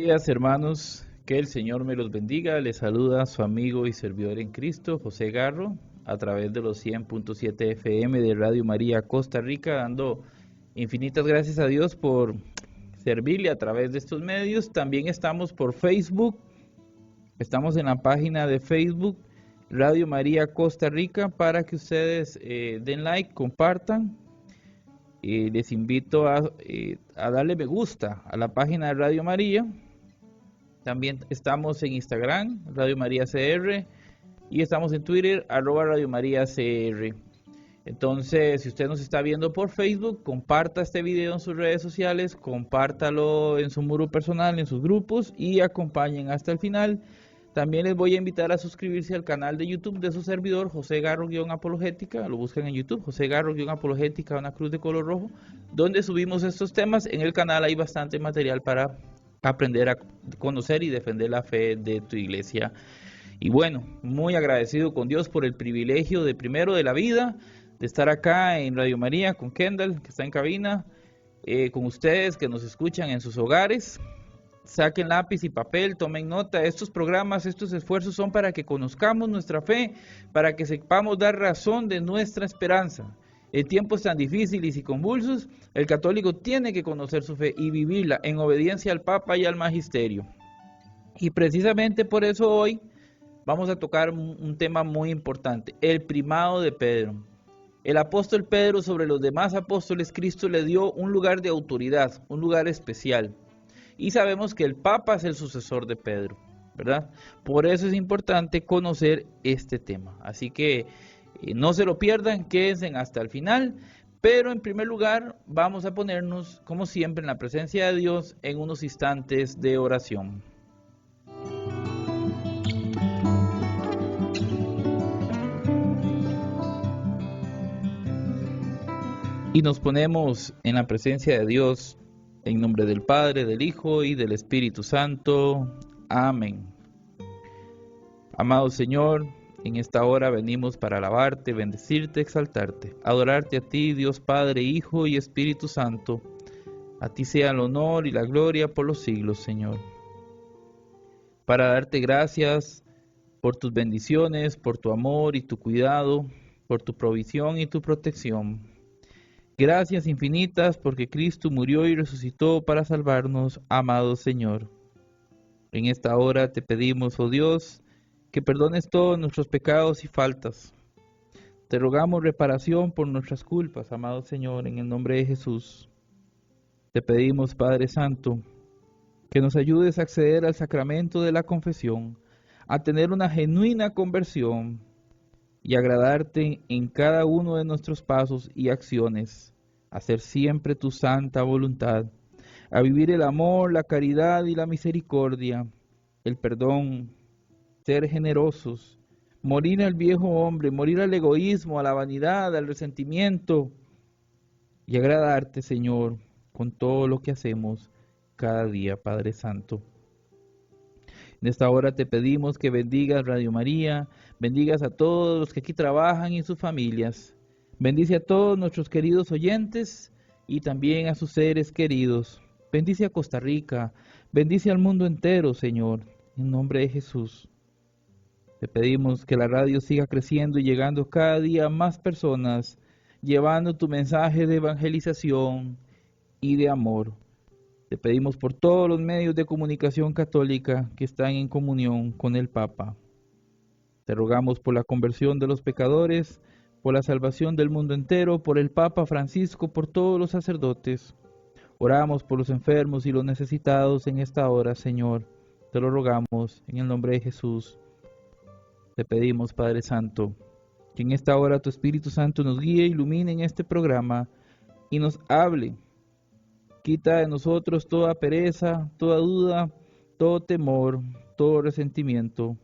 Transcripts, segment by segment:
Días, hermanos, que el Señor me los bendiga. Les saluda su amigo y servidor en Cristo, José Garro, a través de los 100.7 FM de Radio María Costa Rica, dando infinitas gracias a Dios por servirle a través de estos medios. También estamos por Facebook, estamos en la página de Facebook Radio María Costa Rica para que ustedes den like, compartan. Les invito a darle me gusta a la página de Radio María. También estamos en Instagram, Radio María CR, y estamos en Twitter, @Radio María CR. Entonces, si usted nos está viendo por Facebook, comparta este video en sus redes sociales, compártalo en su muro personal, en sus grupos, y acompañen hasta el final. También les voy a invitar a suscribirse al canal de YouTube de su servidor, José Garro-Apologética. Lo buscan en YouTube, José Garro-Apologética, una cruz de color rojo, donde subimos estos temas. En el canal hay bastante material para aprender a conocer y defender la fe de tu iglesia. Y bueno, muy agradecido con Dios por el privilegio de primero de la vida, de estar acá en Radio María con Kendall, que está en cabina, con ustedes que nos escuchan en sus hogares. Saquen lápiz y papel, tomen nota. Estos programas, estos esfuerzos son para que conozcamos nuestra fe, para que sepamos dar razón de nuestra esperanza. En tiempos tan difíciles y convulsos, el católico tiene que conocer su fe y vivirla en obediencia al Papa y al Magisterio. Y precisamente por eso hoy vamos a tocar un tema muy importante, el primado de Pedro. El apóstol Pedro sobre los demás apóstoles, Cristo le dio un lugar de autoridad, un lugar especial. Y sabemos que el Papa es el sucesor de Pedro, ¿verdad? Por eso es importante conocer este tema. Así que no se lo pierdan, quédense hasta el final. Pero en primer lugar vamos a ponernos, como siempre, en la presencia de Dios en unos instantes de oración. Y nos ponemos en la presencia de Dios en nombre del Padre, del Hijo y del Espíritu Santo. Amén. Amado Señor, en esta hora venimos para alabarte, bendecirte, exaltarte, adorarte a ti, Dios Padre, Hijo y Espíritu Santo. A ti sea el honor y la gloria por los siglos, Señor. Para darte gracias por tus bendiciones, por tu amor y tu cuidado, por tu provisión y tu protección. Gracias infinitas porque Cristo murió y resucitó para salvarnos, amado Señor. En esta hora te pedimos, oh Dios, que perdones todos nuestros pecados y faltas. Te rogamos reparación por nuestras culpas, amado Señor, en el nombre de Jesús. Te pedimos, Padre Santo, que nos ayudes a acceder al sacramento de la confesión, a tener una genuina conversión y agradarte en cada uno de nuestros pasos y acciones, a hacer siempre tu santa voluntad, a vivir el amor, la caridad y la misericordia, el perdón, ser generosos, morir al viejo hombre, morir al egoísmo, a la vanidad, al resentimiento y agradarte, Señor, con todo lo que hacemos cada día, Padre Santo. En esta hora te pedimos que bendigas Radio María, bendigas a todos los que aquí trabajan y sus familias. Bendice a todos nuestros queridos oyentes y también a sus seres queridos. Bendice a Costa Rica, bendice al mundo entero, Señor, en nombre de Jesús. Te pedimos que la radio siga creciendo y llegando cada día a más personas, llevando tu mensaje de evangelización y de amor. Te pedimos por todos los medios de comunicación católica que están en comunión con el Papa. Te rogamos por la conversión de los pecadores, por la salvación del mundo entero, por el Papa Francisco, por todos los sacerdotes. Oramos por los enfermos y los necesitados en esta hora, Señor. Te lo rogamos en el nombre de Jesús. Te pedimos, Padre Santo, que en esta hora tu Espíritu Santo nos guíe, ilumine en este programa y nos hable. Quita de nosotros toda pereza, toda duda, todo temor, todo resentimiento.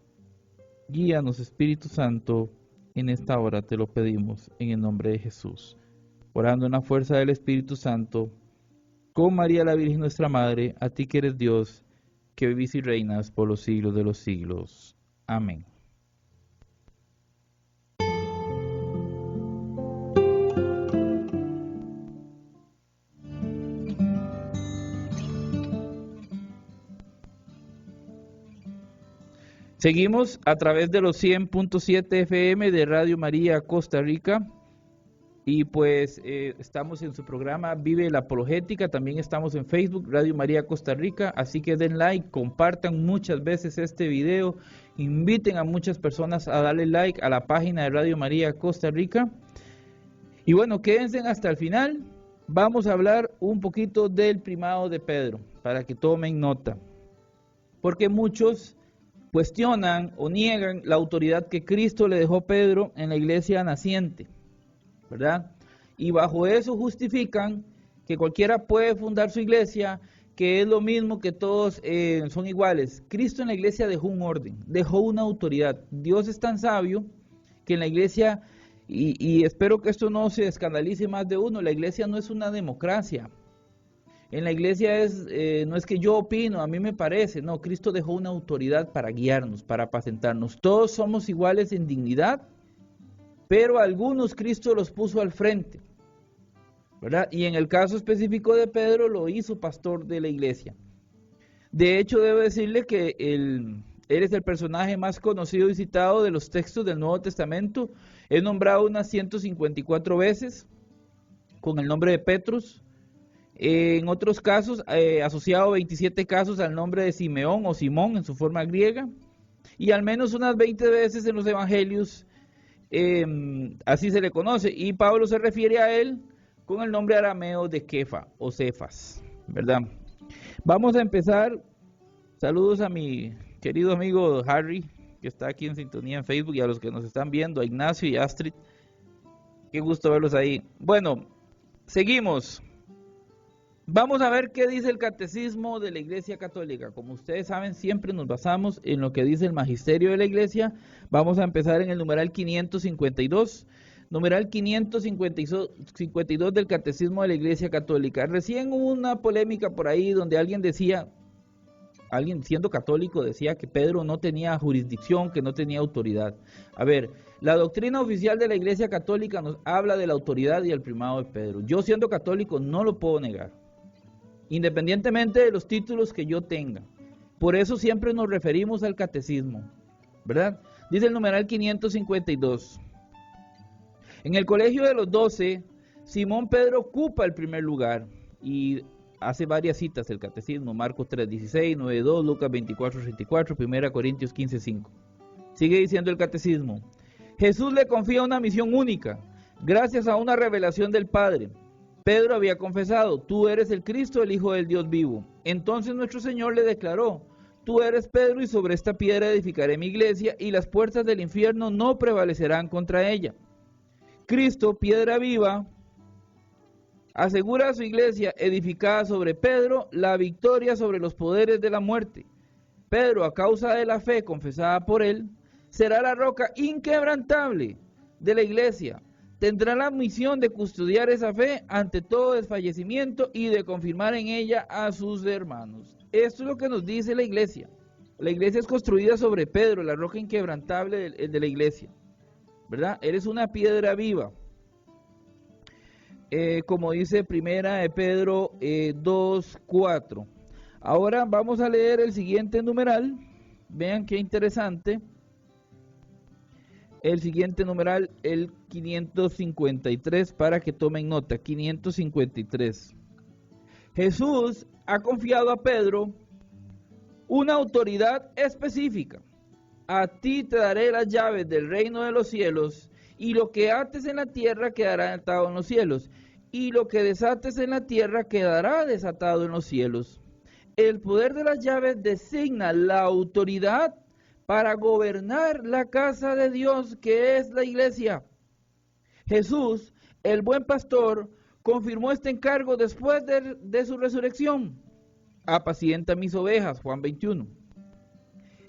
Guíanos, Espíritu Santo, en esta hora te lo pedimos, en el nombre de Jesús. Orando en la fuerza del Espíritu Santo, con María la Virgen nuestra Madre, a ti que eres Dios, que vivís y reinas por los siglos de los siglos. Amén. Seguimos a través de los 100.7 FM de Radio María Costa Rica y pues estamos en su programa Vive la Apologética, también estamos en Facebook Radio María Costa Rica, así que den like, compartan muchas veces este video, inviten a muchas personas a darle like a la página de Radio María Costa Rica y bueno, quédense hasta el final, vamos a hablar un poquito del primado de Pedro para que tomen nota, porque muchos cuestionan o niegan la autoridad que Cristo le dejó a Pedro en la iglesia naciente, ¿verdad? Y bajo eso justifican que cualquiera puede fundar su iglesia, que es lo mismo, que todos son iguales. Cristo en la iglesia dejó un orden, dejó una autoridad. Dios es tan sabio que en la iglesia, y espero que esto no se escandalice más de uno, la iglesia no es una democracia. En la iglesia no es que yo opino, a mí me parece, no, Cristo dejó una autoridad para guiarnos, para apacentarnos. Todos somos iguales en dignidad, pero a algunos Cristo los puso al frente, ¿verdad? Y en el caso específico de Pedro lo hizo pastor de la iglesia. De hecho, debo decirle que él es el personaje más conocido y citado de los textos del Nuevo Testamento. Es nombrado unas 154 veces con el nombre de Petrus. En otros casos, asociado 27 casos al nombre de Simeón o Simón en su forma griega, y al menos unas 20 veces en los evangelios, así se le conoce, y Pablo se refiere a él con el nombre arameo de Kefa o Cefas, ¿verdad? Vamos a empezar. Saludos a mi querido amigo Harry, que está aquí en sintonía en Facebook, y a los que nos están viendo, a Ignacio y Astrid, qué gusto verlos ahí. Bueno, seguimos. Vamos a ver qué dice el Catecismo de la Iglesia Católica. Como ustedes saben, siempre nos basamos en lo que dice el Magisterio de la Iglesia. Vamos a empezar en el numeral 552. Numeral 552 del Catecismo de la Iglesia Católica. Recién hubo una polémica por ahí donde alguien siendo católico decía que Pedro no tenía jurisdicción, que no tenía autoridad. A ver, la doctrina oficial de la Iglesia Católica nos habla de la autoridad y el primado de Pedro. Yo siendo católico no lo puedo negar, independientemente de los títulos que yo tenga. Por eso siempre nos referimos al catecismo, ¿verdad? Dice el numeral 552. En el colegio de los 12, Simón Pedro ocupa el primer lugar y hace varias citas el catecismo: Marcos 3:16, 9:2, Lucas 24:34, 1 Corintios 15:5. Sigue diciendo el catecismo: Jesús le confía una misión única, gracias a una revelación del Padre. Pedro había confesado: tú eres el Cristo, el Hijo del Dios vivo. Entonces nuestro Señor le declaró: tú eres Pedro, y sobre esta piedra edificaré mi iglesia, y las puertas del infierno no prevalecerán contra ella. Cristo, piedra viva, asegura a su iglesia edificada sobre Pedro la victoria sobre los poderes de la muerte. Pedro, a causa de la fe confesada por él, será la roca inquebrantable de la iglesia. Tendrá la misión de custodiar esa fe ante todo desfallecimiento y de confirmar en ella a sus hermanos. Esto es lo que nos dice la iglesia. La iglesia es construida sobre Pedro, la roca inquebrantable de la iglesia, ¿verdad? Eres una piedra viva. Como dice primera de Pedro 2:4. Ahora vamos a leer el siguiente numeral. Vean qué interesante. El siguiente numeral, el 553, para que tomen nota. 553. Jesús ha confiado a Pedro una autoridad específica. A ti te daré las llaves del reino de los cielos, y lo que ates en la tierra quedará atado en los cielos, y lo que desates en la tierra quedará desatado en los cielos. El poder de las llaves designa la autoridad para gobernar la casa de Dios, que es la iglesia. Jesús, el buen pastor, confirmó este encargo después de su resurrección. Apacienta mis ovejas, Juan 21.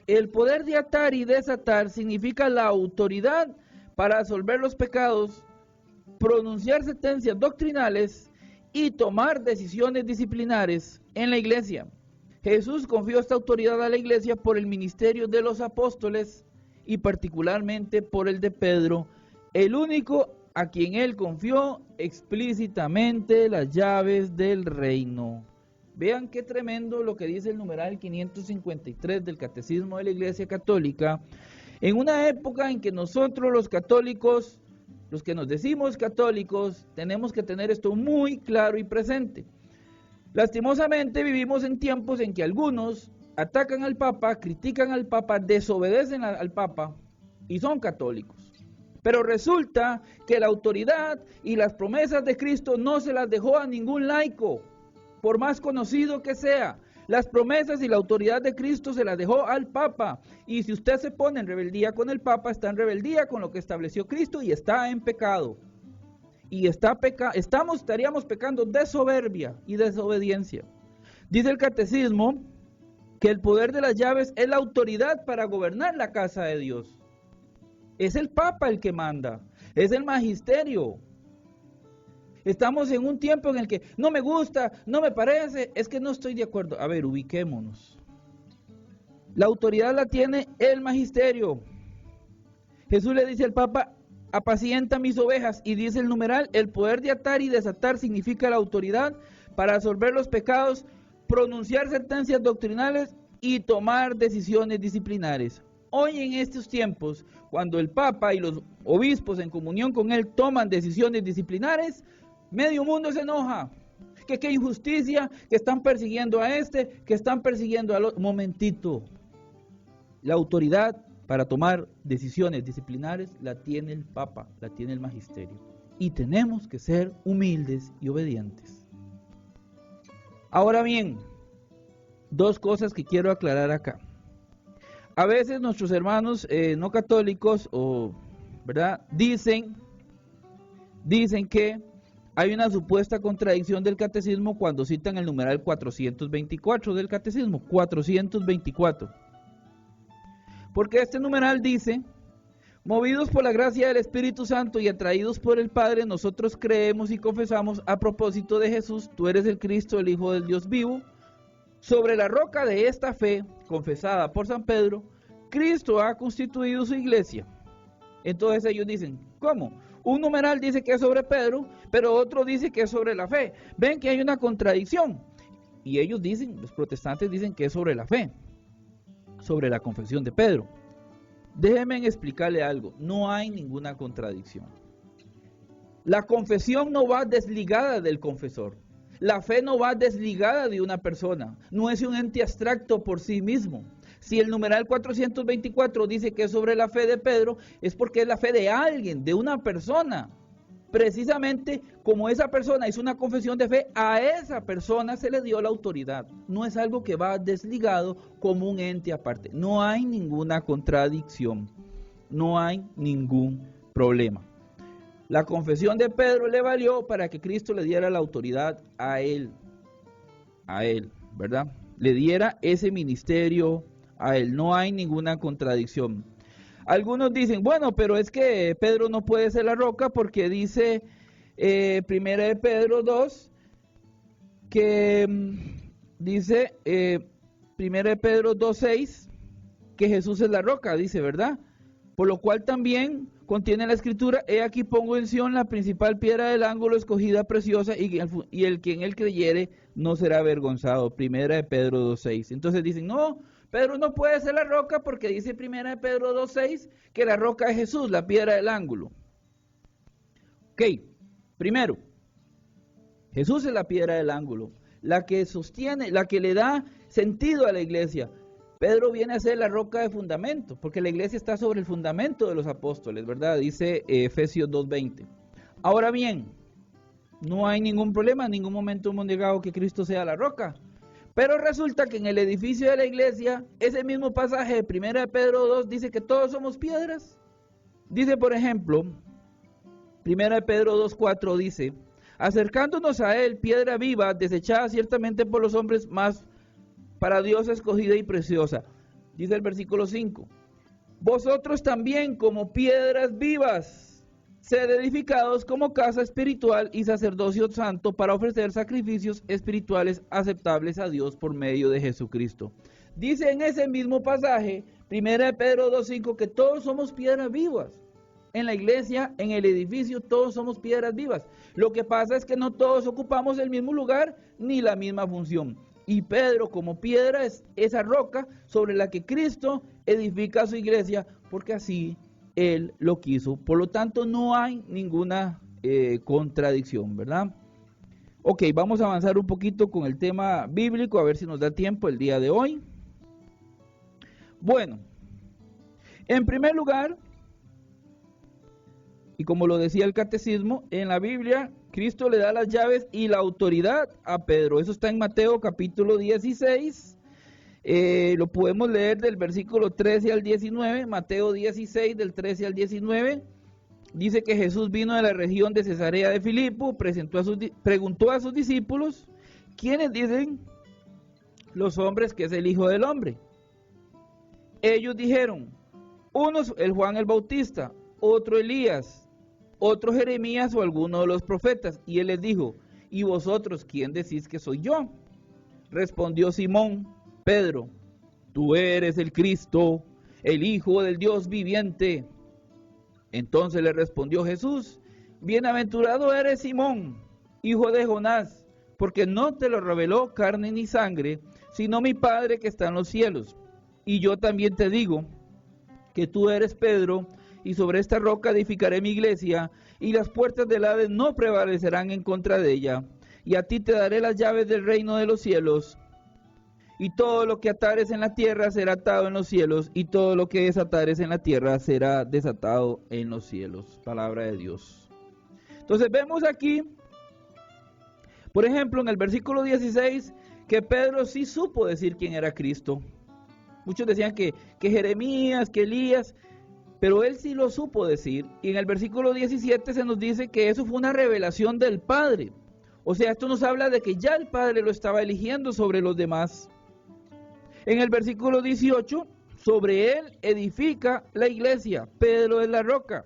El poder de atar y desatar significa la autoridad para absolver los pecados, pronunciar sentencias doctrinales y tomar decisiones disciplinares en la iglesia. Jesús confió esta autoridad a la iglesia por el ministerio de los apóstoles y particularmente por el de Pedro, el único a quien él confió explícitamente las llaves del reino. Vean qué tremendo lo que dice el numeral 553 del Catecismo de la Iglesia Católica. En una época en que nosotros los católicos, los que nos decimos católicos, tenemos que tener esto muy claro y presente. Lastimosamente vivimos en tiempos en que algunos atacan al Papa, critican al Papa, desobedecen al Papa y son católicos. Pero resulta que la autoridad y las promesas de Cristo no se las dejó a ningún laico, por más conocido que sea. Las promesas y la autoridad de Cristo se las dejó al Papa. Y si usted se pone en rebeldía con el Papa, está en rebeldía con lo que estableció Cristo y está en pecado. Y estaríamos pecando de soberbia y desobediencia. Dice el Catecismo que el poder de las llaves es la autoridad para gobernar la casa de Dios. Es el Papa el que manda, es el magisterio. Estamos en un tiempo en el que no me gusta, no me parece, es que no estoy de acuerdo. A ver, ubiquémonos. La autoridad la tiene el magisterio. Jesús le dice al Papa, apacienta mis ovejas, y dice el numeral, el poder de atar y desatar significa la autoridad para absolver los pecados, pronunciar sentencias doctrinales y tomar decisiones disciplinares. Hoy en estos tiempos, cuando el Papa y los obispos en comunión con él toman decisiones disciplinares, medio mundo se enoja. Que qué injusticia, que están persiguiendo a este, que están persiguiendo al otro. Momentito. La autoridad para tomar decisiones disciplinares la tiene el Papa, la tiene el magisterio. Y tenemos que ser humildes y obedientes. Ahora bien, dos cosas que quiero aclarar acá. A veces nuestros hermanos no católicos, ¿verdad? Dicen que hay una supuesta contradicción del catecismo cuando citan el numeral 424 del catecismo, 424. Porque este numeral dice, movidos por la gracia del Espíritu Santo y atraídos por el Padre, nosotros creemos y confesamos a propósito de Jesús, tú eres el Cristo, el Hijo del Dios vivo. Sobre la roca de esta fe, confesada por San Pedro, Cristo ha constituido su iglesia. Entonces ellos dicen, ¿cómo? Un numeral dice que es sobre Pedro, pero otro dice que es sobre la fe. Ven que hay una contradicción. Y ellos dicen, los protestantes dicen que es sobre la fe, sobre la confesión de Pedro. Déjenme explicarle algo, no hay ninguna contradicción. La confesión no va desligada del confesor. La fe no va desligada de una persona, no es un ente abstracto por sí mismo. Si el numeral 424 dice que es sobre la fe de Pedro, es porque es la fe de alguien, de una persona. Precisamente como esa persona hizo una confesión de fe, a esa persona se le dio la autoridad. No es algo que va desligado como un ente aparte. No hay ninguna contradicción, no hay ningún problema. La confesión de Pedro le valió para que Cristo le diera la autoridad a él, ¿verdad? Le diera ese ministerio a él, no hay ninguna contradicción. Algunos dicen, bueno, pero es que Pedro no puede ser la roca porque dice Primera de Pedro 2, que dice Primera de Pedro 2:6, que Jesús es la roca, dice, ¿verdad? Por lo cual también contiene la escritura, he aquí pongo en Sión la principal piedra del ángulo, escogida preciosa, y el que en él creyere no será avergonzado. Primera de Pedro 2:6. Entonces dicen, no, Pedro no puede ser la roca porque dice Primera de Pedro 2:6 que la roca es Jesús, la piedra del ángulo. Ok, primero, Jesús es la piedra del ángulo, la que sostiene, la que le da sentido a la iglesia. Pedro viene a ser la roca de fundamento, porque la iglesia está sobre el fundamento de los apóstoles, ¿verdad? Dice Efesios 2:20. Ahora bien, no hay ningún problema, en ningún momento hemos negado que Cristo sea la roca. Pero resulta que en el edificio de la iglesia, ese mismo pasaje de 1 Pedro 2 dice que todos somos piedras. Dice, por ejemplo, 1 Pedro 2:4 dice, acercándonos a él, piedra viva, desechada ciertamente por los hombres, más para Dios escogida y preciosa. Dice el versículo 5, vosotros también como piedras vivas, sed edificados como casa espiritual y sacerdocio santo para ofrecer sacrificios espirituales aceptables a Dios por medio de Jesucristo. Dice en ese mismo pasaje, 1 Pedro 2:5, que todos somos piedras vivas. en la iglesia, en el edificio, todos somos piedras vivas. Lo que pasa es que no todos ocupamos el mismo lugar ni la misma función. Y Pedro, como piedra, es esa roca sobre la que Cristo edifica su iglesia, porque así Él lo quiso. Por lo tanto, no hay ninguna contradicción, ¿verdad? Ok, vamos a avanzar un poquito con el tema bíblico, a ver si nos da tiempo el día de hoy. Bueno, en primer lugar, y como lo decía el catecismo, en la Biblia Cristo le da las llaves y la autoridad a Pedro. Eso está en Mateo capítulo 16. Lo podemos leer del versículo 13 al 19. Mateo 16 del 13 al 19. Dice que Jesús vino de la región de Cesarea de Filipo, preguntó a sus discípulos, ¿quiénes dicen los hombres que es el Hijo del Hombre? Ellos dijeron, unos el Juan el Bautista, otro Elías, otro Jeremías o alguno de los profetas. Y él les dijo, ¿y vosotros quién decís que soy yo? Respondió Simón Pedro, tú eres el Cristo, el Hijo del Dios viviente. Entonces le respondió Jesús, bienaventurado eres Simón, hijo de Jonás, porque no te lo reveló carne ni sangre, sino mi Padre que está en los cielos. Y yo también te digo que tú eres Pedro, y sobre esta roca edificaré mi iglesia, y las puertas del Hades no prevalecerán en contra de ella. Y a ti te daré las llaves del reino de los cielos. Y todo lo que atares en la tierra será atado en los cielos, y todo lo que desatares en la tierra será desatado en los cielos. Palabra de Dios. Entonces vemos aquí, por ejemplo, en el versículo 16, que Pedro sí supo decir quién era Cristo. Muchos decían que Jeremías, que Elías, pero él sí lo supo decir. Y en el versículo 17 se nos dice que eso fue una revelación del Padre. O sea, esto nos habla de que ya el Padre lo estaba eligiendo sobre los demás. En el versículo 18, sobre él edifica la iglesia. Pedro es la roca.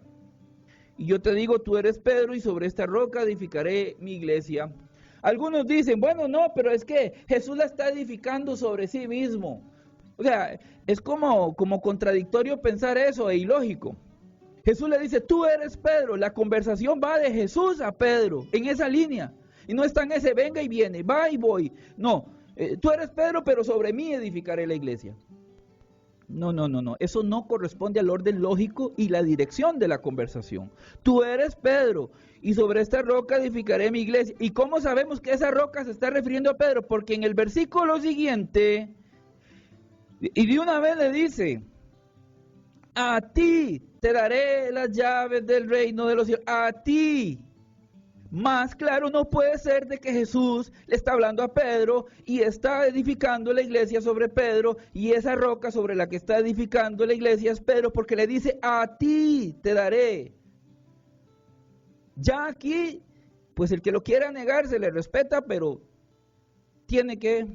Y yo te digo, tú eres Pedro y sobre esta roca edificaré mi iglesia. Algunos dicen, bueno, no, pero es que Jesús la está edificando sobre sí mismo. O sea, es como contradictorio pensar eso e ilógico. Jesús le dice, tú eres Pedro. La conversación va de Jesús a Pedro, en esa línea. Y no está en ese venga y viene, va y voy. No, tú eres Pedro, pero sobre mí edificaré la iglesia. No. Eso no corresponde al orden lógico y la dirección de la conversación. Tú eres Pedro y sobre esta roca edificaré mi iglesia. ¿Y cómo sabemos que esa roca se está refiriendo a Pedro? Porque en el versículo siguiente, y de una vez le dice, a ti te daré las llaves del reino de los cielos. A ti. Más claro no puede ser de que Jesús le está hablando a Pedro y está edificando la iglesia sobre Pedro, y esa roca sobre la que está edificando la iglesia es Pedro, porque le dice, a ti te daré. Ya aquí, pues el que lo quiera negar se le respeta, pero tiene que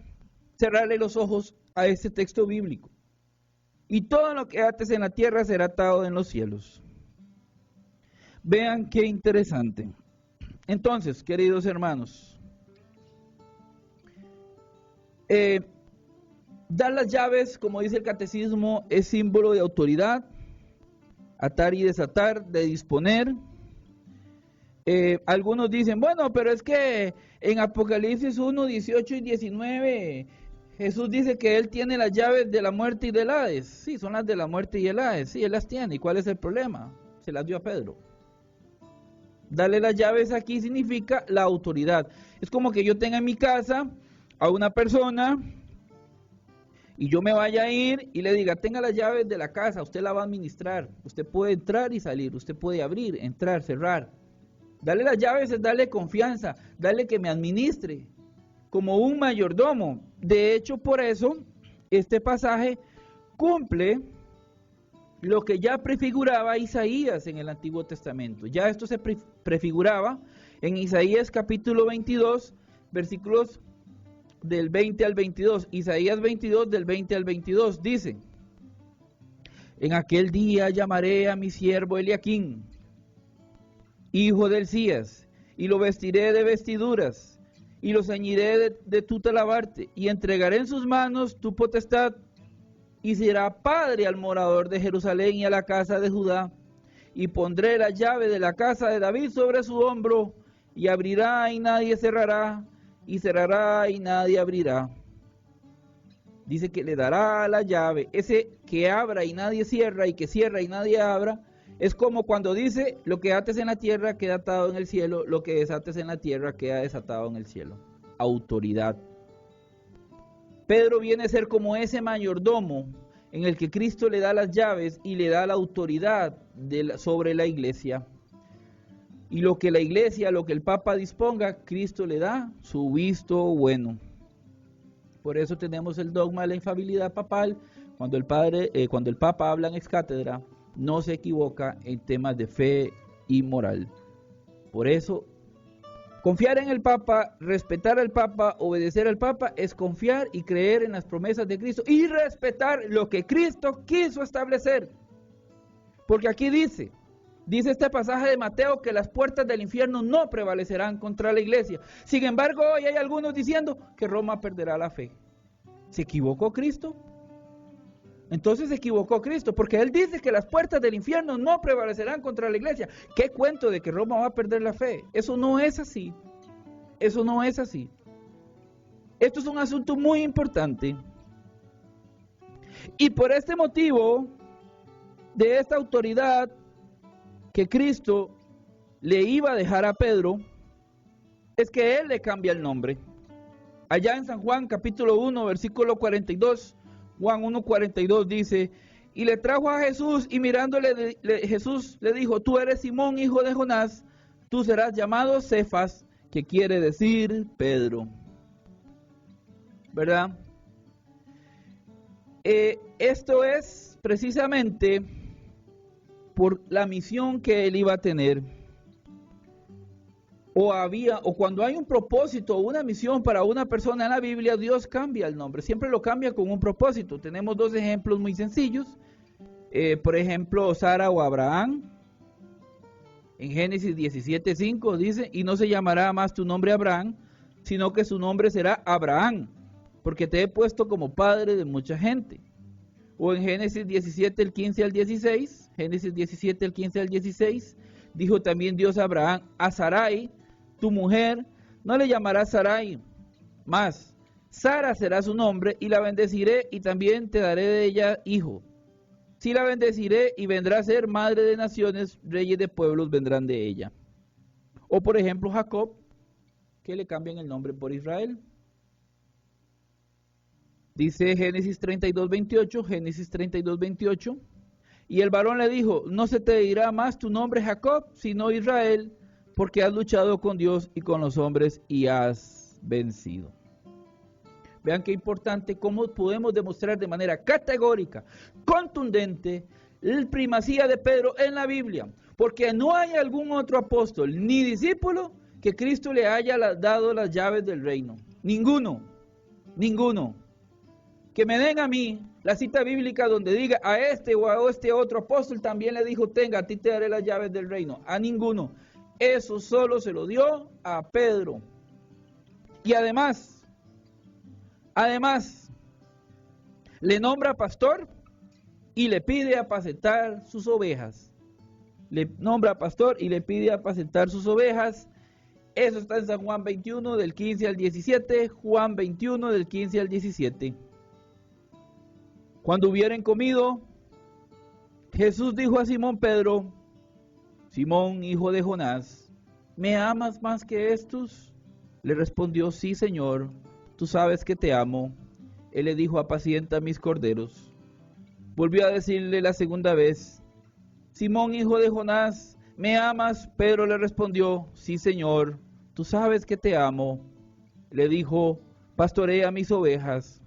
cerrarle los ojos a este texto bíblico. Y todo lo que ates en la tierra será atado en los cielos. Vean qué interesante. Entonces, queridos hermanos, dar las llaves, como dice el catecismo, es símbolo de autoridad, atar y desatar, de disponer. Algunos dicen, bueno, pero es que en Apocalipsis 1, 18 y 19, Jesús dice que Él tiene las llaves de la muerte y del Hades. Sí, son las de la muerte y el Hades, sí, Él las tiene. ¿Y cuál es el problema? Se las dio a Pedro. Darle las llaves aquí significa la autoridad. Es como que yo tenga en mi casa a una persona y yo me vaya a ir y le diga, tenga las llaves de la casa, usted la va a administrar. Usted puede entrar y salir, usted puede abrir, entrar, cerrar. Darle las llaves es darle confianza, darle que me administre como un mayordomo. De hecho, por eso, este pasaje cumple lo que ya prefiguraba Isaías en el Antiguo Testamento. Ya esto se prefiguraba en Isaías capítulo 22, versículos del 20 al 22. Isaías 22 del 20 al 22 dice, en aquel día llamaré a mi siervo Eliaquín, hijo del Hilcías, y lo vestiré de vestiduras, y lo ceñiré de tu talabarte, y entregaré en sus manos tu potestad, y será padre al morador de Jerusalén y a la casa de Judá, y pondré la llave de la casa de David sobre su hombro, y abrirá y nadie cerrará, y cerrará y nadie abrirá. Dice que le dará la llave. Ese que abra y nadie cierra, y que cierra y nadie abra, es como cuando dice, lo que ates en la tierra queda atado en el cielo, lo que desates en la tierra queda desatado en el cielo. Autoridad. Pedro viene a ser como ese mayordomo en el que Cristo le da las llaves y le da la autoridad sobre la iglesia. Y lo que la iglesia, lo que el Papa disponga, Cristo le da su visto bueno. Por eso tenemos el dogma de la infalibilidad papal. Cuando el Papa habla en ex cátedra, no se equivoca en temas de fe y moral. Por eso, confiar en el Papa, respetar al Papa, obedecer al Papa, es confiar y creer en las promesas de Cristo y respetar lo que Cristo quiso establecer. Porque aquí dice este pasaje de Mateo, que las puertas del infierno no prevalecerán contra la iglesia. Sin embargo, hoy hay algunos diciendo que Roma perderá la fe. ¿Se equivocó Cristo? Entonces se equivocó Cristo, porque Él dice que las puertas del infierno no prevalecerán contra la iglesia. ¿Qué cuento de que Roma va a perder la fe? Eso no es así. Eso no es así. Esto es un asunto muy importante. Y por este motivo, de esta autoridad que Cristo le iba a dejar a Pedro, es que Él le cambia el nombre. Allá en San Juan capítulo 1, versículo 42, Juan 1:42 dice, y le trajo a Jesús, y mirándole Jesús le dijo, tú eres Simón, hijo de Jonás, tú serás llamado Cefas, que quiere decir Pedro. ¿Verdad? Esto es precisamente por la misión que él iba a tener. O cuando hay un propósito o una misión para una persona en la Biblia, Dios cambia el nombre, siempre lo cambia con un propósito. Tenemos dos ejemplos muy sencillos. Por ejemplo, Sara o Abraham. En Génesis 17:5 dice, y no se llamará más tu nombre Abraham, sino que su nombre será Abraham, porque te he puesto como padre de mucha gente. O en Génesis 17, el 15 al 16, Génesis 17, el 15 al 16, dijo también Dios a Abraham, a Sarai, tu mujer, no le llamarás Sarai, más Sara será su nombre, y la bendeciré, y también te daré de ella hijo. Sí la bendeciré, y vendrá a ser madre de naciones, reyes de pueblos vendrán de ella. O por ejemplo Jacob, que le cambian el nombre por Israel. Dice Génesis 32:28, Génesis 32:28, y el varón le dijo, no se te dirá más tu nombre Jacob, sino Israel, porque has luchado con Dios y con los hombres y has vencido. Vean qué importante, cómo podemos demostrar de manera categórica, contundente, la primacía de Pedro en la Biblia, porque no hay algún otro apóstol ni discípulo que Cristo le haya dado las llaves del reino. Ninguno. Que me den a mí la cita bíblica donde diga a este o a este otro apóstol también le dijo, tenga, a ti te daré las llaves del reino. A ninguno. Eso solo se lo dio a Pedro. Y además, le nombra pastor y le pide apacentar sus ovejas. Le nombra pastor y le pide apacentar sus ovejas. Eso está en San Juan 21 del 15 al 17, Juan 21 del 15 al 17. Cuando hubieren comido, Jesús dijo a Simón Pedro, Simón, hijo de Jonás, ¿me amas más que estos? Le respondió, sí, Señor, tú sabes que te amo. Él le dijo, apacienta mis corderos. Volvió a decirle la segunda vez, Simón, hijo de Jonás, ¿me amas? Pedro le respondió, sí, Señor, tú sabes que te amo. Le dijo, pastorea mis ovejas.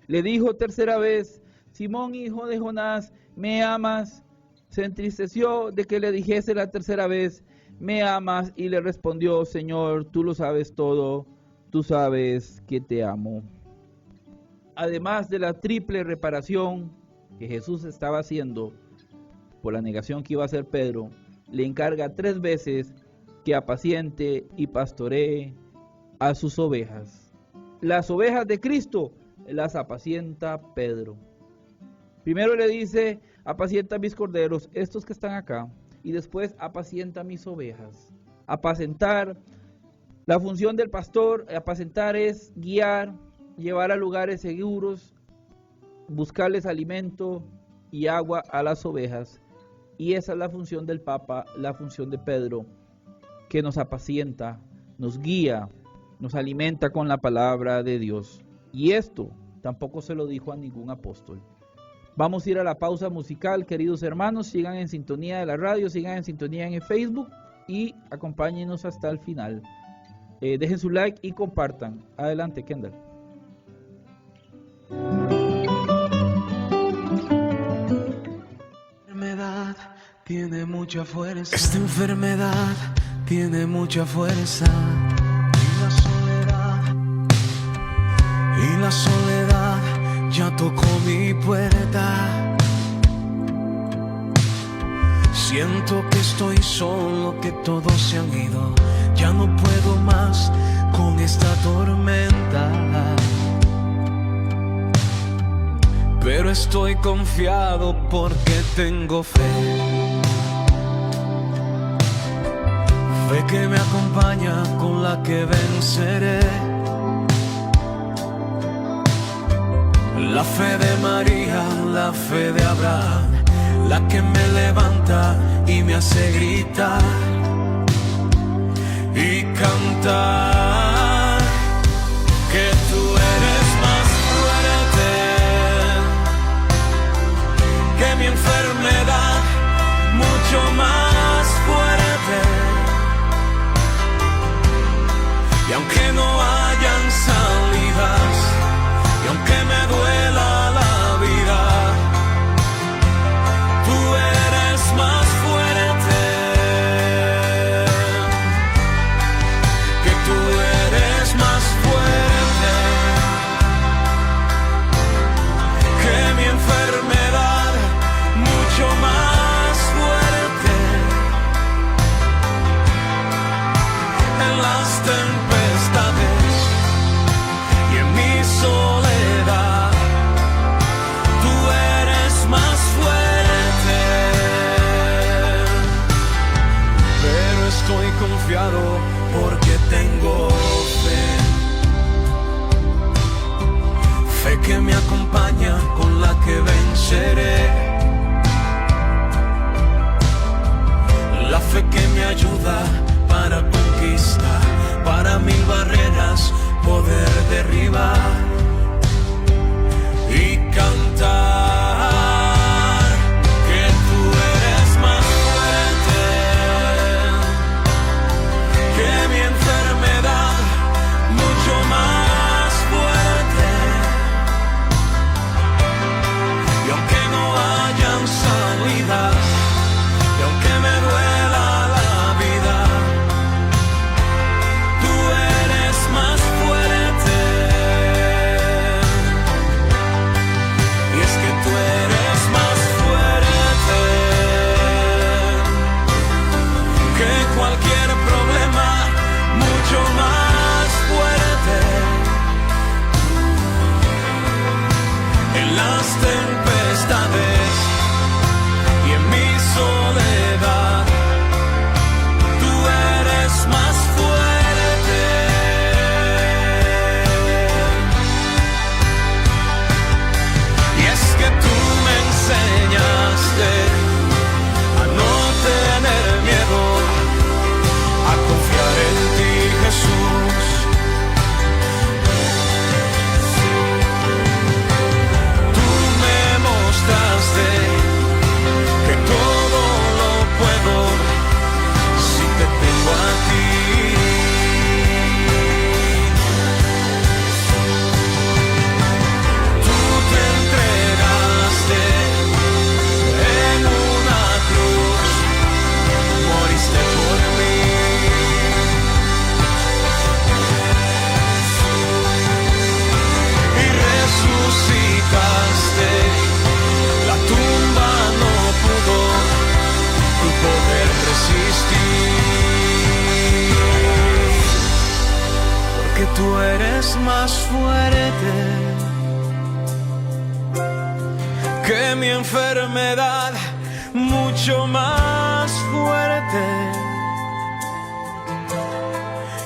Le dijo tercera vez, Simón, hijo de Jonás, ¿me amas? Se entristeció de que le dijese la tercera vez, ¿me amas? Y le respondió, Señor, tú lo sabes todo, tú sabes que te amo. Además de la triple reparación que Jesús estaba haciendo por la negación que iba a hacer Pedro, le encarga 3 veces que apaciente y pastoree a sus ovejas. Las ovejas de Cristo las apacienta Pedro. Primero le dice, apacienta mis corderos, estos que están acá. y después apacienta mis ovejas. Apacentar, la función del pastor, apacentar es guiar, llevar a lugares seguros, buscarles alimento y agua a las ovejas. Y esa es la función del Papa, la función de Pedro, que nos apacienta, nos guía, nos alimenta con la palabra de Dios. Y esto tampoco se lo dijo a ningún apóstol. Vamos a ir a la pausa musical, queridos hermanos. Sigan en sintonía de la radio, sigan en sintonía en el Facebook y acompáñenos hasta el final. Dejen su like y compartan. Adelante, Kendall. Tiene mucha fuerza. Esta enfermedad tiene mucha fuerza. Y la soledad ya tocó mi puerta. Siento que estoy solo, que todos se han ido. Ya no puedo más con esta tormenta. Pero estoy confiado porque tengo fe. Fe que me acompaña, con la que venceré. La fe de María, la fe de Abraham, la que me levanta y me hace gritar y cantar que tú eres más fuerte que mi enfermedad, mucho más fuerte. Y aunque no hayan salidas, y aunque me duela la vida, tú eres más fuerte, que tú eres más fuerte que mi enfermedad, mucho más fuerte. En las tempestades y en mi soledad, tú eres más fuerte. Pero estoy confiado porque tengo fe. Fe que me acompaña, con la que venceré. La fe que me ayuda para conquistar, para mil barreras poder derribar y cantar que tú eres más fuerte que mi enfermedad, mucho más fuerte. Y aunque no hayan salidas, y aunque me duela la vida, tú eres más fuerte. Y es que tú eres más fuerte que cualquier problema, mucho más fuerte. En las tempestades y en mi soledad, tú eres más fuerte. Y es que tú me enseñaste a no tener miedo, a confiar en ti, Jesús. Tú me mostraste que todo lo puedo si te tengo a ti. Tú te entregaste en una cruz, moriste por mí. Y resucitaste, la tumba no pudo tu poder resistir, porque tú eres más fuerte que mi enfermedad, mucho más fuerte. fuerte.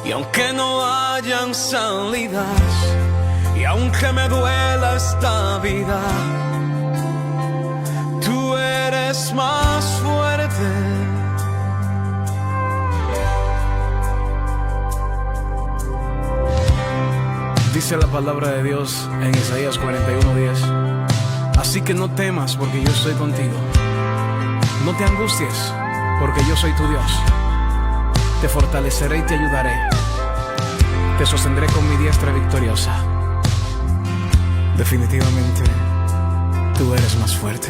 Y aunque no hayan salidas, y aunque me duela esta vida, tú eres más fuerte. Dice la palabra de Dios en Isaías 41:10. Así que no temas, porque yo estoy contigo. No te angusties, porque yo soy tu Dios. Te fortaleceré y te ayudaré. Te sostendré con mi diestra victoriosa. Definitivamente, tú eres más fuerte.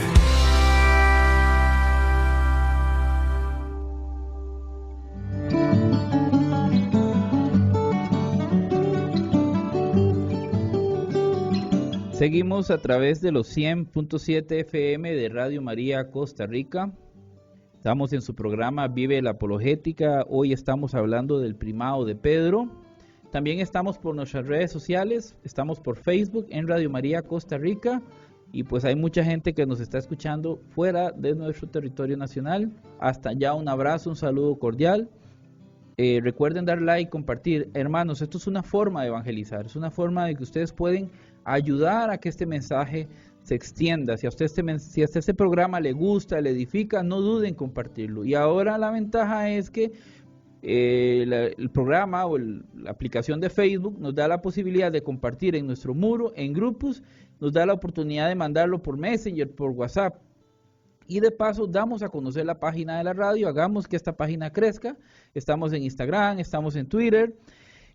Seguimos a través de los 100.7 FM de Radio María Costa Rica. Estamos en su programa Vive la Apologética. Hoy estamos hablando del primado de Pedro. También estamos por nuestras redes sociales. Estamos por Facebook en Radio María Costa Rica. Y pues hay mucha gente que nos está escuchando fuera de nuestro territorio nacional. Hasta allá un abrazo, un saludo cordial. Recuerden dar like, compartir. Hermanos, esto es una forma de evangelizar. Es una forma de que ustedes pueden ayudar a que este mensaje se extienda. Si a usted este programa le gusta, le edifica, no duden en compartirlo. Y ahora la ventaja es que el programa o la aplicación de Facebook nos da la posibilidad de compartir en nuestro muro, en grupos, nos da la oportunidad de mandarlo por Messenger, por WhatsApp. Y de paso damos a conocer la página de la radio, hagamos que esta página crezca. Estamos en Instagram, estamos en Twitter.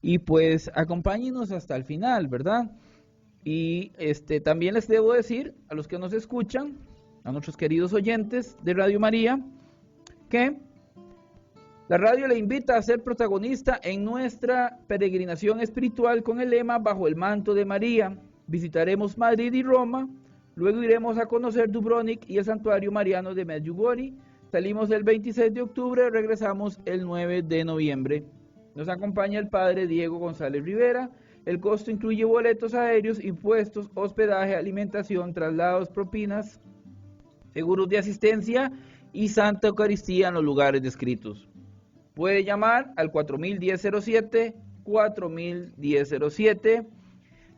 Y pues acompáñenos hasta el final, ¿verdad? Y también les debo decir a los que nos escuchan, a nuestros queridos oyentes de Radio María, que la radio le invita a ser protagonista en nuestra peregrinación espiritual con el lema Bajo el manto de María. Visitaremos Madrid y Roma, luego iremos a conocer Dubrovnik y el santuario mariano de Medjugorje. Salimos el 26 de octubre, regresamos el 9 de noviembre. Nos acompaña el padre Diego González Rivera. El costo incluye boletos aéreos, impuestos, hospedaje, alimentación, traslados, propinas, seguros de asistencia y Santa Eucaristía en los lugares descritos. Puede llamar al 401007, 401007.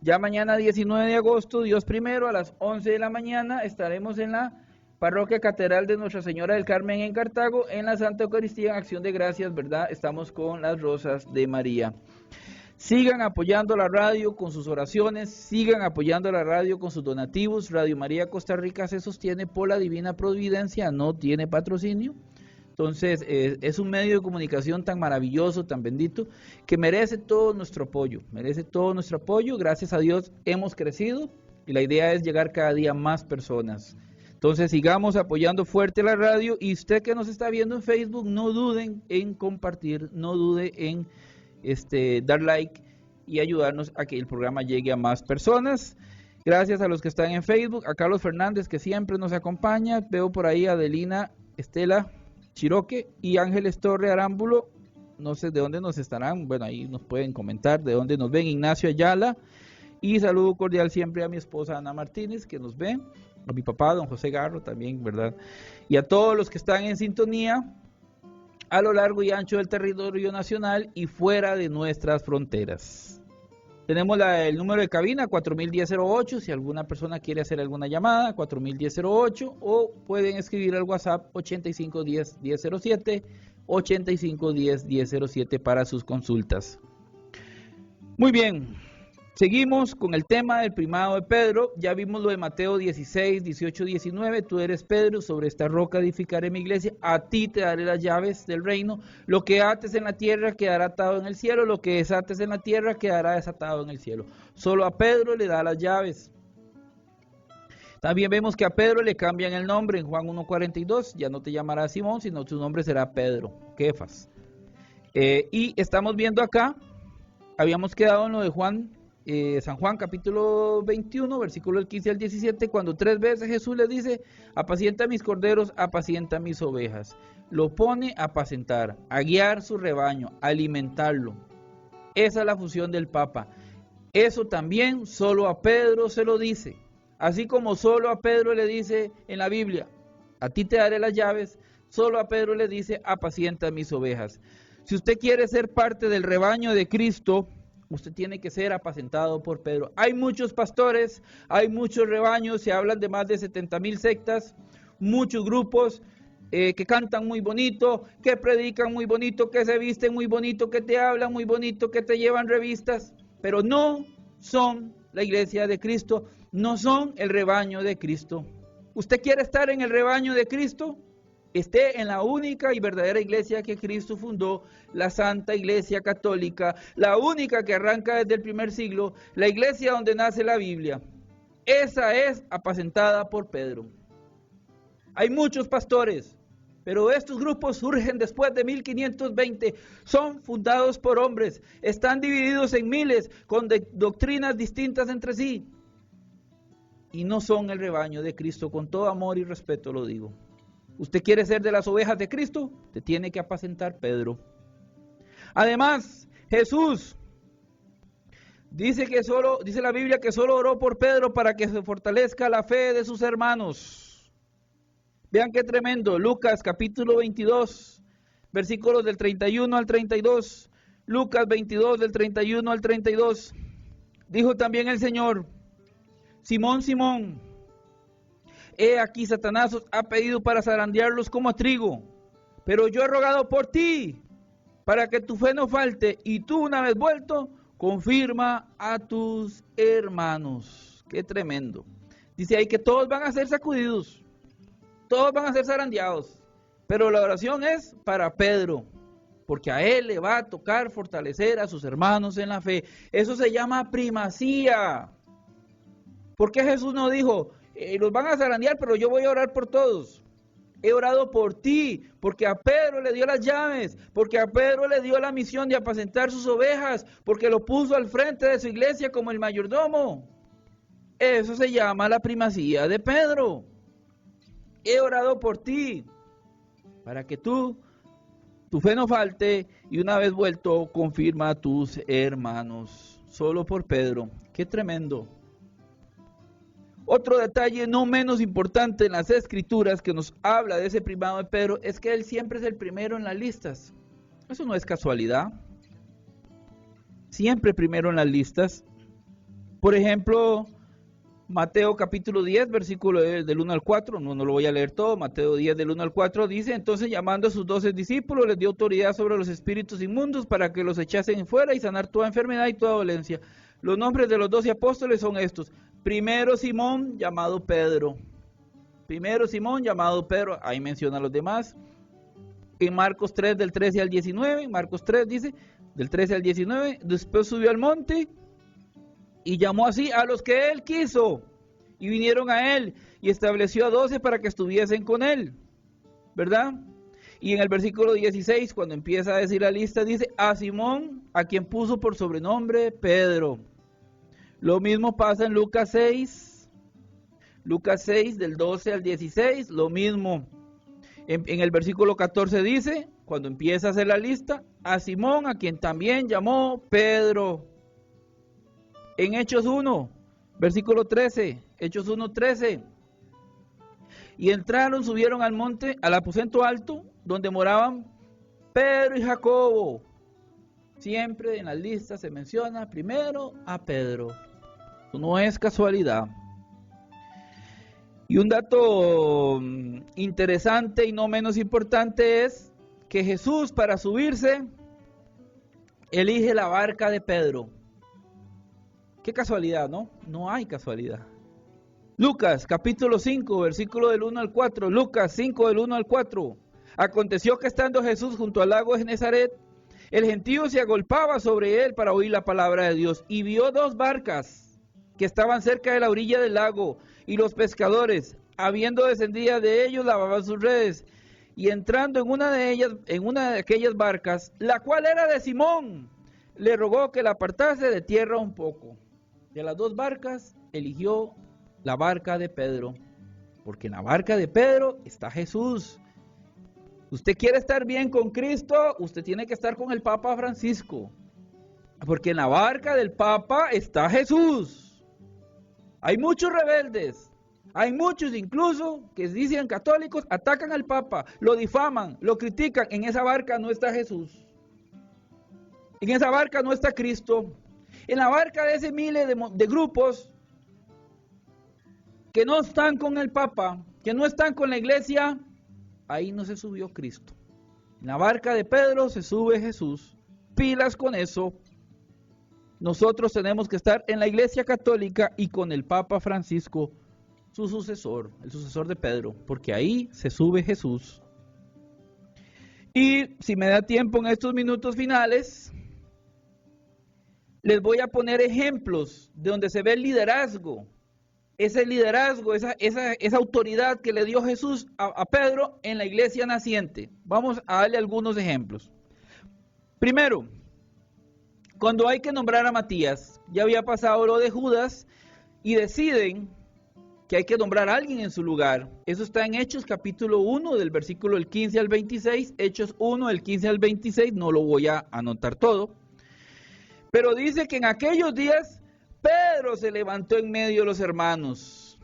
Ya mañana 19 de agosto, Dios primero, a las 11 de la mañana, estaremos en la Parroquia Catedral de Nuestra Señora del Carmen en Cartago, en la Santa Eucaristía en Acción de Gracias, ¿verdad? Estamos con las Rosas de María. Sigan apoyando la radio con sus oraciones, sigan apoyando la radio con sus donativos. Radio María Costa Rica se sostiene por la divina providencia, no tiene patrocinio. Entonces es un medio de comunicación tan maravilloso, tan bendito, que merece todo nuestro apoyo, Gracias a Dios hemos crecido y la idea es llegar cada día a más personas. Entonces sigamos apoyando fuerte la radio, y usted que nos está viendo en Facebook, no duden en compartir, no dude en dar like y ayudarnos a que el programa llegue a más personas. Gracias a los que están en Facebook, a Carlos Fernández que siempre nos acompaña, veo por ahí a Adelina Estela Chiroque y Ángeles Torre Arámbulo, no sé de dónde nos estarán, bueno, ahí nos pueden comentar de dónde nos ven. Ignacio Ayala, y saludo cordial siempre a mi esposa Ana Martínez que nos ve, a mi papá don José Garro también, ¿verdad? Y a todos los que están en sintonía a lo largo y ancho del territorio nacional y fuera de nuestras fronteras. Tenemos el número de cabina 401008, si alguna persona quiere hacer alguna llamada, 401008, o pueden escribir al WhatsApp 8510-1007, 8510-1007 para sus consultas. Muy bien, seguimos con el tema del primado de Pedro. Ya vimos lo de Mateo 16, 18, 19. Tú eres Pedro, sobre esta roca edificaré mi iglesia, a ti te daré las llaves del reino. Lo que ates en la tierra quedará atado en el cielo, lo que desates en la tierra quedará desatado en el cielo. Solo a Pedro le da las llaves. También vemos que a Pedro le cambian el nombre en Juan 1:42, ya no te llamarás Simón, sino tu nombre será Pedro, Kefas. Y estamos viendo acá, habíamos quedado en lo de San Juan capítulo 21, versículo del 15 al 17, cuando 3 veces Jesús le dice, apacienta mis corderos, apacienta mis ovejas. Lo pone a apacentar, a guiar su rebaño, a alimentarlo. Esa es la función del Papa. Eso también solo a Pedro se lo dice. Así como solo a Pedro le dice en la Biblia, a ti te daré las llaves, Solo a Pedro le dice, apacienta mis ovejas. Si usted quiere ser parte del rebaño de Cristo, usted tiene que ser apacentado por Pedro. Hay muchos pastores, hay muchos rebaños, se hablan de más de 70,000 sectas, muchos grupos que cantan muy bonito, que predican muy bonito, que se visten muy bonito, que te hablan muy bonito, que te llevan revistas, pero no son la iglesia de Cristo, no son el rebaño de Cristo. ¿Usted quiere estar en el rebaño de Cristo? Esté en la única y verdadera iglesia que Cristo fundó, la Santa Iglesia Católica, la única que arranca desde el primer siglo, la iglesia donde nace la Biblia. Esa es apacentada por Pedro. Hay muchos pastores, pero estos grupos surgen después de 1520, son fundados por hombres, están divididos en miles, con doctrinas distintas entre sí, y no son el rebaño de Cristo, con todo amor y respeto lo digo. ¿Usted quiere ser de las ovejas de Cristo? Te tiene que apacentar Pedro. Además, Jesús dice la Biblia que solo oró por Pedro para que se fortalezca la fe de sus hermanos. Vean qué tremendo. Lucas capítulo 22, versículos del 31 al 32. Lucas 22 del 31 al 32. Dijo también el Señor, Simón, Simón, he aquí Satanás os ha pedido para zarandearlos como a trigo, pero yo he rogado por ti, para que tu fe no falte, y tú una vez vuelto, confirma a tus hermanos. Qué tremendo. Dice ahí que todos van a ser sacudidos, todos van a ser zarandeados, pero la oración es para Pedro, porque a él le va a tocar fortalecer a sus hermanos en la fe. Eso se llama primacía. ¿Por qué Jesús no dijo, los van a zarandear, pero yo voy a orar por todos? He orado por ti, porque a Pedro le dio las llaves, porque a Pedro le dio la misión de apacentar sus ovejas, porque lo puso al frente de su iglesia como el mayordomo. Eso se llama la primacía de Pedro. He orado por ti, para que tu fe no falte, y una vez vuelto, confirma a tus hermanos. Solo por Pedro. Qué tremendo. Otro detalle no menos importante en las Escrituras que nos habla de ese primado de Pedro es que él siempre es el primero en las listas. Eso no es casualidad. Siempre primero en las listas. Por ejemplo, Mateo capítulo 10, versículo del 1 al 4, no lo voy a leer todo, Mateo 10 del 1 al 4 dice, entonces llamando a sus 12 discípulos les dio autoridad sobre los espíritus inmundos para que los echasen fuera y sanar toda enfermedad y toda dolencia. Los nombres de los 12 apóstoles son estos. Primero Simón, llamado Pedro. Primero Simón, llamado Pedro. Ahí menciona a los demás. En Marcos 3, del 13 al 19. Marcos 3 dice, del 13 al 19. Después subió al monte y llamó así a los que él quiso. Y vinieron a él y estableció a 12 para que estuviesen con él. ¿Verdad? Y en el versículo 16, cuando empieza a decir la lista, dice, a Simón, a quien puso por sobrenombre Pedro. Lo mismo pasa en Lucas 6, del 12 al 16, lo mismo. En el versículo 14 dice, cuando empieza a hacer la lista, a Simón, a quien también llamó Pedro. En Hechos 1, versículo 13, Hechos 1, 13. Y entraron, subieron al monte, al aposento alto, donde moraban Pedro y Jacobo. Siempre en las listas se menciona primero a Pedro. No es casualidad. Y un dato interesante y no menos importante es que Jesús, para subirse, elige la barca de Pedro. Qué casualidad, ¿no? No hay casualidad. Lucas capítulo 5, versículo del 1 al 4. Lucas 5 del 1 al 4. Aconteció que estando Jesús junto al lago de Genezaret, el gentío se agolpaba sobre él para oír la palabra de Dios, y vio 2 barcas que estaban cerca de la orilla del lago, y los pescadores, habiendo descendido de ellos, lavaban sus redes, y entrando en una de aquellas barcas, la cual era de Simón, le rogó que la apartase de tierra un poco. De las 2 barcas, eligió la barca de Pedro, porque en la barca de Pedro está Jesús. Usted quiere estar bien con Cristo, usted tiene que estar con el Papa Francisco, porque en la barca del Papa está Jesús. Hay muchos rebeldes, Hay muchos incluso que dicen católicos, atacan al Papa, lo difaman, lo critican. En esa barca no está Jesús. En esa barca no está Cristo. En la barca de ese miles de grupos que no están con el Papa, que no están con la iglesia, ahí no se subió Cristo. En la barca de Pedro se sube Jesús. Pilas con eso. Nosotros tenemos que estar en la iglesia católica y con el Papa Francisco, su sucesor, el sucesor de Pedro, porque ahí se sube Jesús. Y si me da tiempo en estos minutos finales, les voy a poner ejemplos de donde se ve el liderazgo, ese liderazgo, esa autoridad que le dio Jesús a Pedro en la iglesia naciente. Vamos a darle algunos ejemplos. Primero, cuando hay que nombrar a Matías, ya había pasado lo de Judas y deciden que hay que nombrar a alguien en su lugar. Eso está en Hechos capítulo 1 del versículo del 15 al 26, Hechos 1 del 15 al 26, no lo voy a anotar todo. Pero dice que en aquellos días Pedro se levantó en medio de los hermanos.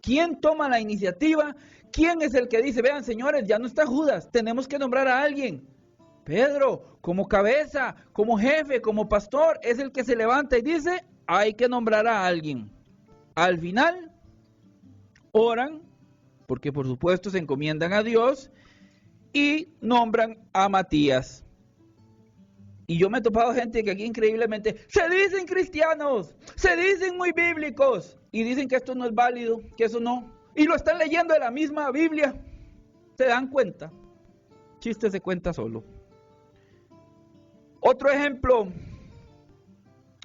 ¿Quién toma la iniciativa? ¿Quién es el que dice, vean señores, ya no está Judas, tenemos que nombrar a alguien? Pedro, como cabeza, como jefe, como pastor, es el que se levanta y dice, hay que nombrar a alguien. Al final, oran, porque por supuesto se encomiendan a Dios, y nombran a Matías. Y yo me he topado gente que aquí increíblemente se dicen cristianos, se dicen muy bíblicos, y dicen que esto no es válido, que eso no, y lo están leyendo de la misma Biblia. ¿Se dan cuenta? Chiste se cuenta solo. Otro ejemplo,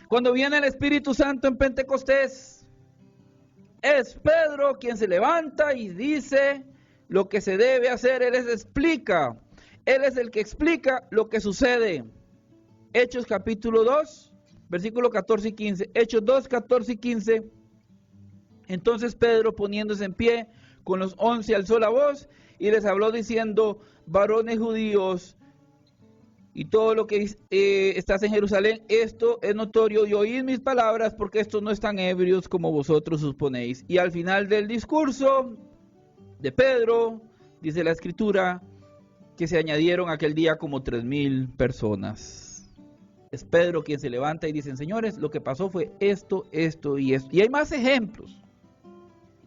cuando viene el Espíritu Santo en Pentecostés, es Pedro quien se levanta y dice lo que se debe hacer. Él explica, él es el que explica lo que sucede. Hechos capítulo 2, versículo 14 y 15. Hechos 2, 14 y 15. Entonces Pedro, poniéndose en pie, con los 11 alzó la voz y les habló diciendo, varones judíos, y todo lo que estás en Jerusalén, esto es notorio, y oíd mis palabras, porque estos no están ebrios como vosotros suponéis. Y al final del discurso de Pedro, dice la Escritura, que se añadieron aquel día como 3,000 personas. Es Pedro quien se levanta y dicen, señores, lo que pasó fue esto, esto y esto. Y hay más ejemplos.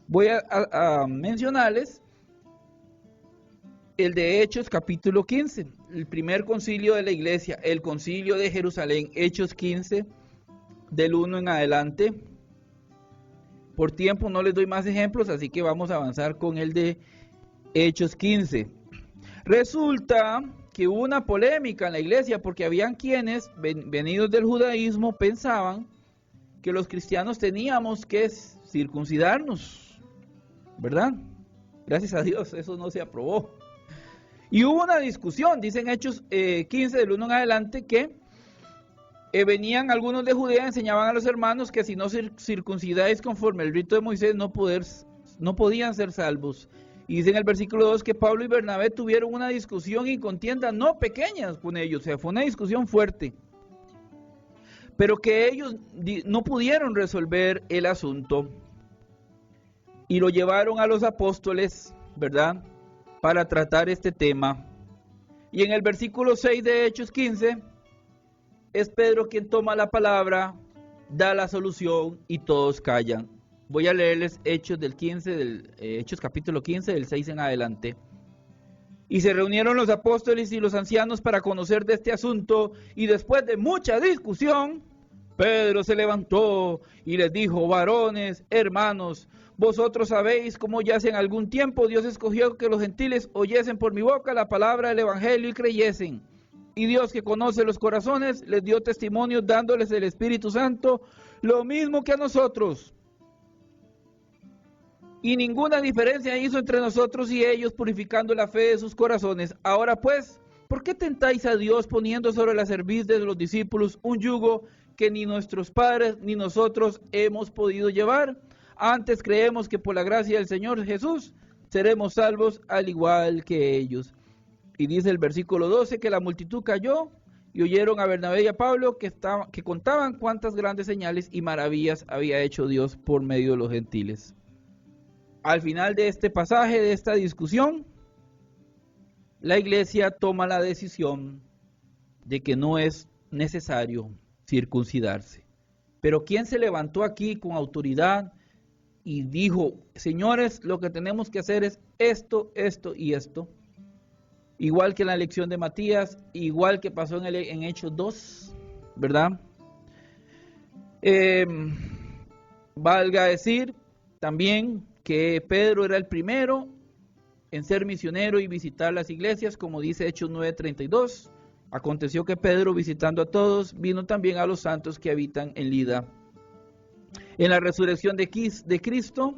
Voy a mencionarles el de Hechos capítulo 15, el primer concilio de la iglesia, el concilio de Jerusalén, Hechos 15, del 1 en adelante. Por tiempo no les doy más ejemplos, así que vamos a avanzar con el de Hechos 15. Resulta que hubo una polémica en la iglesia porque habían quienes, venidos del judaísmo, pensaban que los cristianos teníamos que circuncidarnos, ¿verdad? Gracias a Dios, eso no se aprobó. Y hubo una discusión, dicen Hechos 15 del 1 en adelante, que venían algunos de Judea, enseñaban a los hermanos que si no circuncidáis conforme el rito de Moisés no podían ser salvos. Y dice en el versículo 2 que Pablo y Bernabé tuvieron una discusión y contienda no pequeñas con ellos, o sea, fue una discusión fuerte. Pero que ellos no pudieron resolver el asunto y lo llevaron a los apóstoles, ¿verdad?, para tratar este tema. Y en el versículo 6 de Hechos 15, es Pedro quien toma la palabra, da la solución y todos callan. Voy a leerles Hechos Hechos capítulo 15, del 6 en adelante. Y se reunieron los apóstoles y los ancianos para conocer de este asunto, y después de mucha discusión, Pedro se levantó y les dijo, varones, hermanos, vosotros sabéis cómo ya hace algún tiempo Dios escogió que los gentiles oyesen por mi boca la palabra del evangelio y creyesen. Y Dios, que conoce los corazones, les dio testimonio dándoles el Espíritu Santo, lo mismo que a nosotros. Y ninguna diferencia hizo entre nosotros y ellos, purificando la fe de sus corazones. Ahora pues, ¿por qué tentáis a Dios poniendo sobre la cerviz de los discípulos un yugo que ni nuestros padres ni nosotros hemos podido llevar? Antes creemos que por la gracia del Señor Jesús seremos salvos al igual que ellos. Y dice el versículo 12 que la multitud cayó y oyeron a Bernabé y a Pablo que contaban cuántas grandes señales y maravillas había hecho Dios por medio de los gentiles. al final de este pasaje, de esta discusión, la iglesia toma la decisión de que no es necesario circuncidarse. Pero ¿quién se levantó aquí con autoridad y dijo, señores, lo que tenemos que hacer es esto, esto y esto? Igual que en la elección de Matías, igual que pasó en Hechos 2, ¿verdad? Valga decir también que Pedro era el primero en ser misionero y visitar las iglesias, como dice Hechos 9:32. Aconteció que Pedro, visitando a todos, vino también a los santos que habitan en Lida. En la resurrección de Cristo,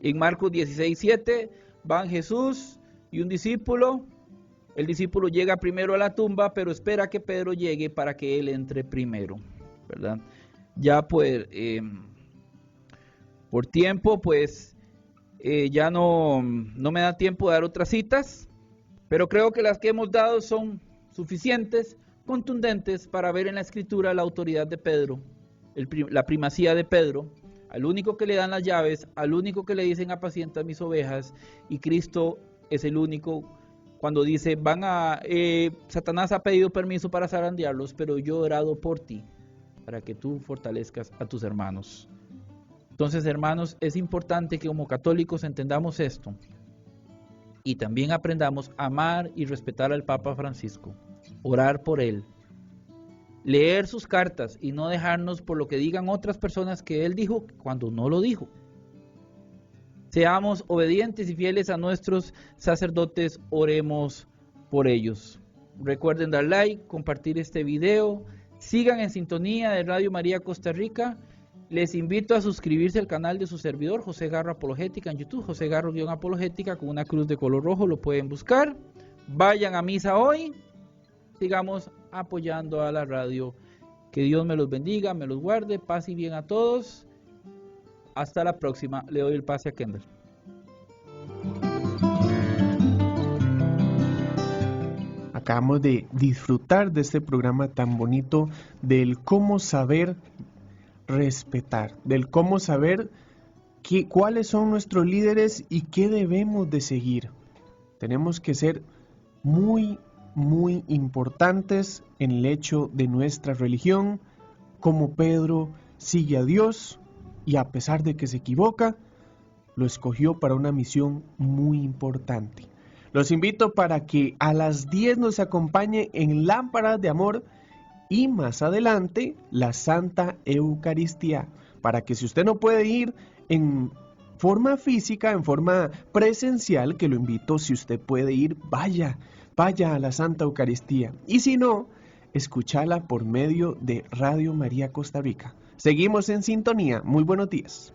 en Marcos 16:7, van Jesús y un discípulo. El discípulo llega primero a la tumba, pero espera que Pedro llegue para que él entre primero, ¿verdad? Ya pues, por tiempo, pues, ya no me da tiempo de dar otras citas, pero creo que las que hemos dado son suficientes, contundentes, para ver en la Escritura la autoridad de Pedro, la primacía de Pedro, al único que le dan las llaves, al único que le dicen apacienta mis ovejas, y Cristo es el único cuando dice, Satanás ha pedido permiso para zarandearlos, pero yo he orado por ti, para que tú fortalezcas a tus hermanos. Entonces, hermanos, es importante que como católicos entendamos esto y también aprendamos a amar y respetar al Papa Francisco, orar por él, leer sus cartas y no dejarnos por lo que digan otras personas que él dijo cuando no lo dijo. Seamos obedientes y fieles a nuestros sacerdotes, oremos por ellos. Recuerden dar like, compartir este video, sigan en sintonía de Radio María Costa Rica. Les invito a suscribirse al canal de su servidor, José Garro Apologética, en YouTube, José Garro-Apologética, con una cruz de color rojo, lo pueden buscar. Vayan a misa hoy, sigamos apoyando a la radio. Que Dios me los bendiga, me los guarde, paz y bien a todos. Hasta la próxima, le doy el pase a Kendall. Acabamos de disfrutar de este programa tan bonito del cómo saber respetar, del cómo saber cuáles son nuestros líderes y qué debemos de seguir. Tenemos que ser muy importantes en el hecho de nuestra religión, como Pedro sigue a Dios y a pesar de que se equivoca, lo escogió para una misión muy importante. Los invito para que a las 10 nos acompañe en Lámparas de Amor y más adelante la Santa Eucaristía, para que si usted no puede ir en forma física, en forma presencial, que lo invito, si usted puede ir, vaya a la Santa Eucaristía, y si no, escúchala por medio de Radio María Costa Rica. Seguimos en sintonía, muy buenos días.